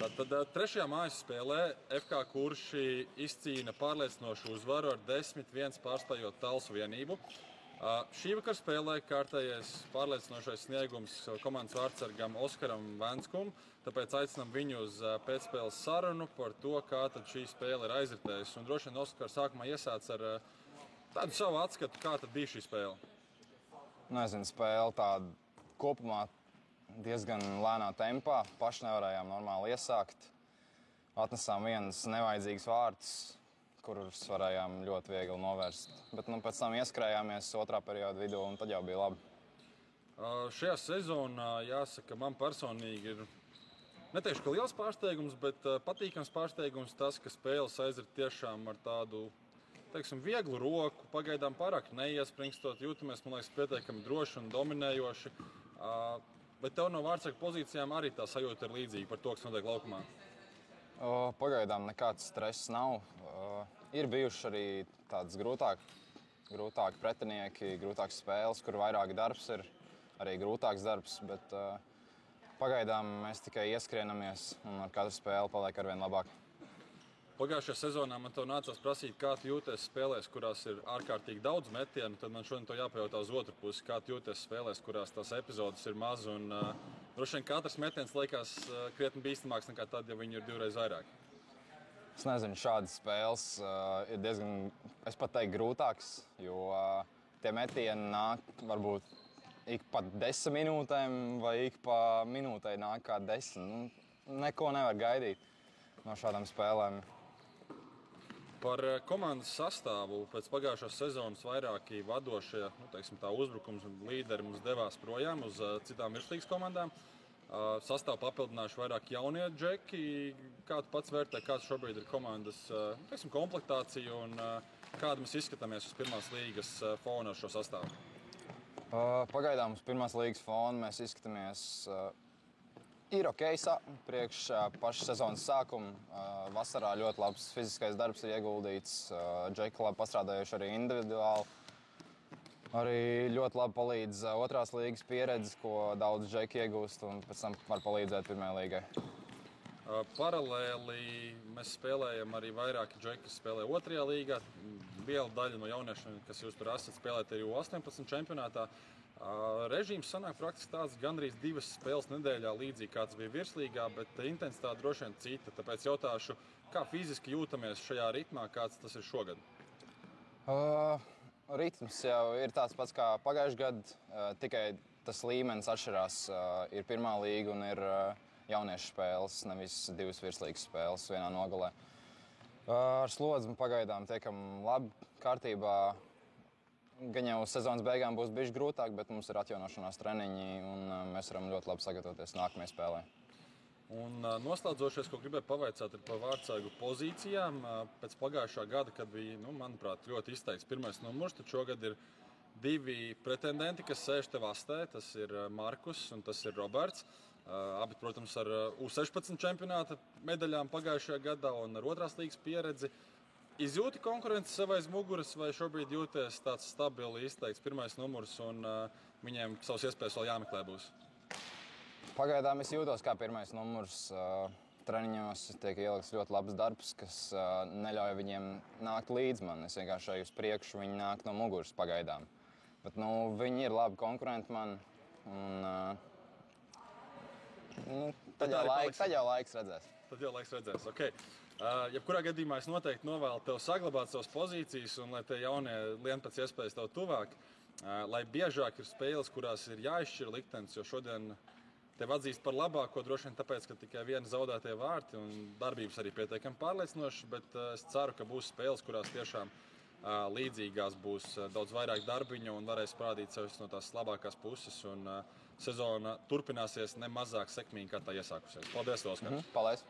Tātad trešajā mājas spēlē FK Kurši izcīna pārliecinošu uzvaru ar 10-1 pārspējot Talsu vienību. Šī vakar spēlē kārtējais pārliecinošais sniegums komandas vārdsargam Oskaram Venskum, tāpēc aicinām viņu uz pēcspēles sarunu par to, kā tad šī spēle ir aizritējusi. Un droši vien Oskar sākumā iesāc ar tādu savu atskatu, kā tad bija šī spēle. Nezinu, spēle tāda kopumā diezgan lēnā tempā. Paši nevarējām normāli iesākt. Atnesām vienas nevajadzīgas vārtus, kurus varējām ļoti viegli novērst. Bet pēc tam ieskrējāmies otrā perioda vidū, un tad jau bija labi. Šajā sezonā, jāsaka, man personīgi ir, neteikšu, ka liels pārsteigums, bet patīkams pārsteigums tas, ka spēles aizrit tiešām ar tādu, teiksim, vieglu roku, pagaidām pārāk neiespringstot, jūtamies, man liekas, pietiekami droši un dominējoši. Bet tev no vārdsarga pozīcijām arī tā sajūta ir līdzīga par to, kas notiek laukumā? Pagaidām nekāds stress nav. Ir bijuši arī tādas grūtāki pretinieki, grūtākas spēles, kur vairāk darbs ir, arī grūtāks darbs, bet pagaidām mēs tikai ieskrienamies un ar katru spēli paliek arvien labāk. Pagājušajā sezonā man to nācās prasīt, kā tu jūties spēlēs, kurās ir ārkārtīgi daudz metienu. Tad man šodien to jāpajautā uz otru pusi, kā tu jūties spēlēs, kurās tās epizodes ir maz. Un droši vien katrs metiens liekas krietni bīstamāks nekā tad, ja viņi ir divreiz vairāk. Es nezinu, šādas spēles ir diezgan, es pat teiktu, grūtākas, jo tie metieni nāk varbūt ik pa 10 minūtēm vai ik pa minūtei nāk kā 10. Neko nevar gaidīt no šādām spēlēm. Par komandas sastāvu pēc pagājušās sezonas vairāki vadošie, uzbrukums līderi mums devās projām uz citām virslīgas komandām. Sastāvu papildinājuši vairāk jaunie džeki. Kā tu pats vērtē, kāds šobrīd ir komandas komplektācija un kāda mēs izskatāmies uz pirmās līgas fona ar šo sastāvu? Pagaidām uz pirmās līgas fona mēs izskatāmies ir ok, priekš paša sezonas sākuma. Vasarā ļoti labs fiziskais darbs ir ieguldīts. Džeki labi pastrādājuši arī individuāli. Arī ļoti labi palīdz otrās līgas pieredze, ko daudz džeki iegūst un pēc tam var palīdzēt pirmajai līgai. Paralēli mēs spēlējam arī vairāki džeki, kas spēlē otrajā līgā. Liela daļa no jauniešiem, kas jūs tur esat, spēlēt arī U18 čempionātā. Režīms sanāk praktiski tāds gandrīz 2 spēles nedēļā, līdzīgi kāds bija virslīgā, bet intensitāte droši vien cita. Tāpēc jautāšu, kā fiziski jūtamies šajā ritmā, kāds tas ir šogad? Ritms jau ir tāds pats kā pagājušajā gadā, tikai tas līmenis atšķirās. Ir pirmā līga un ir jauniešu spēles, nevis 2 virslīgas spēles vienā nogalē. Ar slodzi pagaidām tiekam labi kārtībā. Gan jau sezonas beigām būs bišķi grūtāk, bet mums ir atjaunošanās treniņi un mēs varam ļoti labi sagatavoties nākamajai spēlē. Un noslēdzošais, ko gribēju pavaicāt, ir par vārdsargu pozīcijām. Pēc pagājušā gada, kad bija, manuprāt, ļoti izteikts pirmais numurs, tad šogad ir 2 pretendenti, kas sēž tev astē. Tas ir Markus un tas ir Roberts. Abi, protams, ar U16 čempionāta medaļām pagājušajā gadā un ar otrās līgas pieredzi. Izjūti konkurenci sev aiz muguras vai šobrīd jūties tāds stabili izteikts pirmais numurs un viņiem savas iespējas vēl jāmeklē būs? Pagaidām es jūtos kā pirmais numurs. Treniņos tiek ielikts ļoti labs darbs, kas neļauj viņiem nākt līdz man. Es vienkārši eju uz priekšu, viņi nāk no muguras pagaidām. Bet viņi ir labi konkurenti man. Tad jau laiks redzēs. Tad jau laiks redzēs, ok. Jebkurā gadījumā es noteikti novēlu tev saglabāt savas pozīcijas un lai tie jaunie lien pēc iespējas tev tuvāk. Lai biežāk ir spēles, kurās ir jāizšķir liktenis, jo šodien tev atzīst par labāko, droši vien tāpēc, ka tikai viena zaudētie vārti un darbības arī pietiekami pārliecinoši, bet es ceru, ka būs spēles, kurās tiešām līdzīgās būs daudz vairāk darbiņu un varēs parādīt sevis no tās labākās puses un sezona turpināsies ne mazāk sekmīgi, kā tā iesākusies. Paldies, Oskar! Paldies!